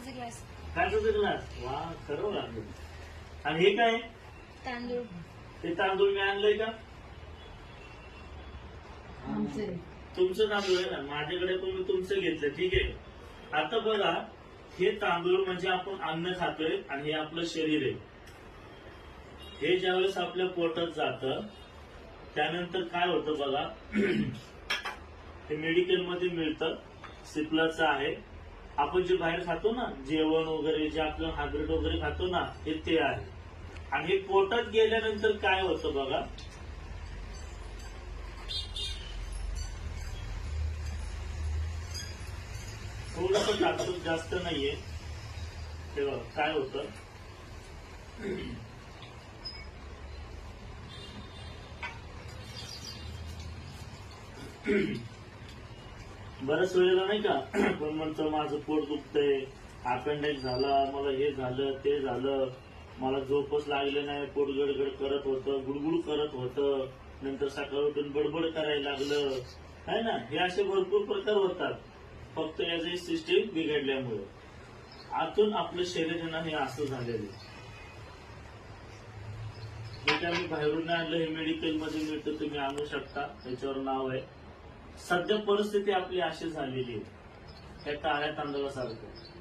काचाचा glass. काचाचा glass. वा, खरं लागलं. आणि हे काय? तांदूळ. ते तांदूळ मी आणलंय का? तुमचं तांदूळ आहे ना, माझ्याकडे पण मी तुमचं घेतलं. ठीक आहे. आता बघा, हे तांदूळ म्हणजे आपण अन्न खातोय आणि हे आपलं शरीर आहे. हे ज्यावेळेस आपल्या पोटात जातं त्यानंतर काय होतं बघा, हे मेडिकलमध्ये मिळतं, सिप्लाचं आहे. आपण जे बाहेर खातो ना जेवण वगैरे, जे आपलं हायब्रिड वगैरे खातो ना, हे ते आहे. आणि हे पोटात गेल्यानंतर काय होतं बघा, थोडंसं टाकतो, जास्त नाहीये. तेव्हा काय होतं, बऱ्याच वेळेला नाही का पण म्हणतं माझं पोट दुखतंय, अपेंडिक्स झाला, मला हे झालं ते झालं, मला झोपच लागले नाही, पोट गडगड करत होतं, गुडगुड करत होतं, नंतर सकाळ उठून बडबड करायला लागलं, है ना. हे असे भरपूर प्रकार होतात फक्त याची सिस्टीम बिघडल्यामुळे. आतून आपलं शरीर हे असं झालेलं. हे काय मी बाहेरून आणलं, हे मेडिकलमध्ये मिळतं, तुम्ही आणू शकता, त्याच्यावर नाव आहे. सध्या परिस्थिती आपली अशी झालेली आहे त्या काळ्या तांदळासारखं.